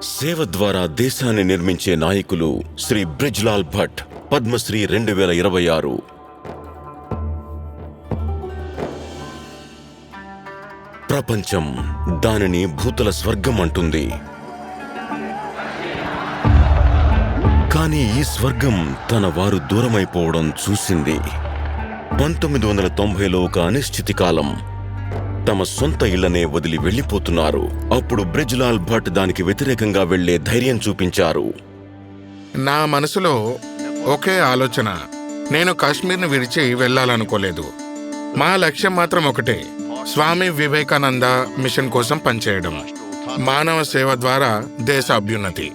సేవ ద్వారా దేశాన్ని నిర్మించే నాయకులు శ్రీ బ్రిజ్లాల్ భట్, పద్మశ్రీ 2026. ప్రపంచం దానిని భూతల స్వర్గం అంటుంది. కానీ ఈ స్వర్గం తన వారు దూరమైపోవడం చూసింది. 1990లో ఒక అనిశ్చితి కాలం. తమ సొంత ఇళ్లనే వదిలి వెళ్లిపోతున్నారు. అప్పుడు బ్రిజ్లాల్ భట్ దానికి వ్యతిరేకంగా వెళ్లే ధైర్యం చూపించారు. నా మనసులో ఒకే ఆలోచన, నేను కాశ్మీర్ను విడిచి వెళ్లాలనుకోలేదు. మా లక్ష్యం మాత్రం ఒకటే, స్వామి వివేకానంద మిషన్ కోసం పనిచేయడం, మానవ సేవ ద్వారా దేశ అభ్యున్నతి.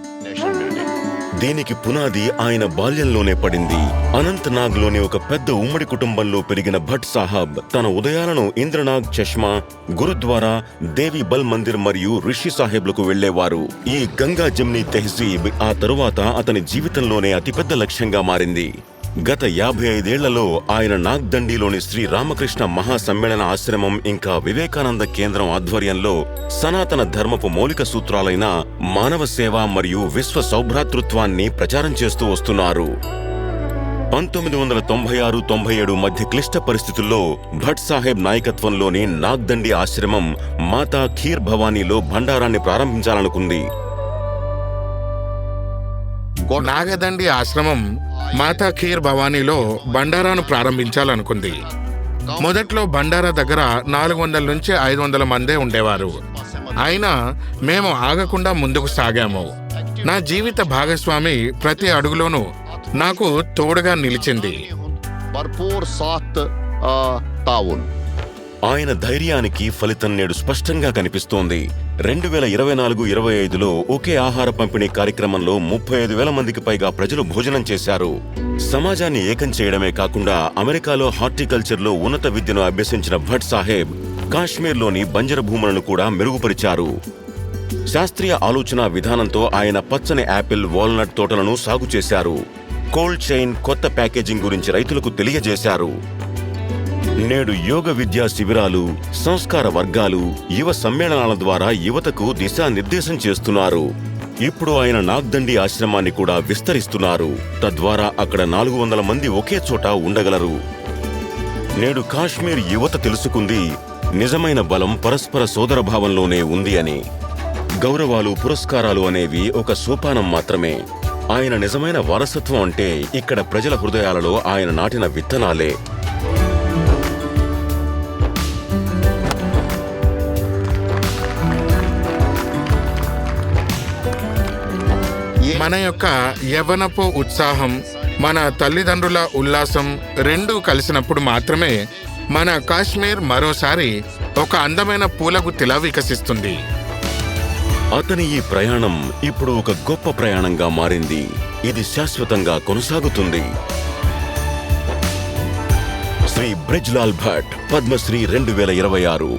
దీనికి పునాది ఆయన బాల్యంలోనే పడింది. అనంతనాగ్లోని ఒక పెద్ద ఉమ్మడి కుటుంబంలో పెరిగిన భట్ సాహబ్ తన ఉదయాలను ఇంద్రనాగ్ చష్మా, గురుద్వారా, దేవి బల్ మందిర్ మరియు రిషి సాహెబ్లకు వెళ్లేవారు. ఈ గంగా జమ్నీ తెహ్జీబ్ ఆ తరువాత అతని జీవితంలోనే అతిపెద్ద లక్ష్యంగా మారింది. గత 55 ఏళ్లలో ఆయన నాగ్దండిలోని శ్రీ రామకృష్ణ మహాసమ్మేళన ఆశ్రమం ఇంకా వివేకానంద కేంద్రం ఆధ్వర్యంలో సనాతన ధర్మపు మౌలిక సూత్రాలైన మానవ సేవ మరియు విశ్వ సౌభ్రాతృత్వాన్ని ప్రచారం చేస్తూ వస్తున్నారు. 1996-97 మధ్య క్లిష్ట పరిస్థితుల్లో భట్ సాహెబ్ నాయకత్వంలోని నాగ్దండి ఆశ్రమం మాతా ఖీర్ భవానీలో భండారాన్ని ప్రారంభించాలనుకుంది. నాగదండి ఆశ్రమం మాతా ఖీర్ భవానీలో బండారాను ప్రారంభించాలనుకుంది. మొదట్లో బండారా దగ్గర 400 నుంచి 500 మందే ఉండేవారు. అయినా మేము ఆగకుండా ముందుకు సాగాము. నా జీవిత భాగస్వామి ప్రతి అడుగులోనూ నాకు తోడుగా నిలిచింది. ఆయన ధైర్యానికి ఫలితం నేడు స్పష్టంగా కనిపిస్తోంది. 2024-25లో ఒకే ఆహార పంపిణీ కార్యక్రమంలో 35,000 మందికి పైగా ప్రజలు భోజనం చేశారు. సమాజాన్ని ఏకం చేయడమే కాకుండా అమెరికాలో హార్టికల్చర్లో ఉన్నత విద్యను అభ్యసించిన భట్ సాహెబ్ కాశ్మీర్లోని బంజరు భూములను కూడా మెరుగుపరిచారు. శాస్త్రీయ ఆలోచన విధానంతో ఆయన పచ్చని యాపిల్, వాల్నట్ తోటలను సాగు చేశారు. కోల్డ్ చైన్, కొత్త ప్యాకేజింగ్ గురించి రైతులకు తెలియజేశారు. నేడు యోగ విద్యా శిబిరాలు, సంస్కార వర్గాలు, యువ సమ్మేళనాల ద్వారా యువతకు దిశానిర్దేశం చేస్తున్నారు. ఇప్పుడు ఆయన నాగ్దండి ఆశ్రమాన్ని కూడా విస్తరిస్తున్నారు. తద్వారా అక్కడ 400 మంది ఒకే చోట ఉండగలరు. నేడు కాశ్మీర్ యువత తెలుసుకుంది, నిజమైన బలం పరస్పర సోదరభావంలోనే ఉంది అని. గౌరవాలు, పురస్కారాలు అనేవి ఒక సోపానం మాత్రమే. ఆయన నిజమైన వారసత్వం అంటే ఇక్కడ ప్రజల హృదయాలలో ఆయన నాటిన విత్తనాలే. మన యొక్క యవ్వనపు ఉత్సాహం, మన తల్లిదండ్రుల ఉల్లాసం రెండూ కలిసినప్పుడు మాత్రమే మన కాశ్మీర్ మరోసారి ఒక అందమైన పూలగుత్తిలా వికసిస్తుంది. అతని ఈ ప్రయాణం ఇప్పుడు ఒక గొప్ప ప్రయాణంగా మారింది. ఇది శాశ్వతంగా కొనసాగుతుంది. శ్రీ బ్రిజ్లాల్ భట్, పద్మశ్రీ 2026.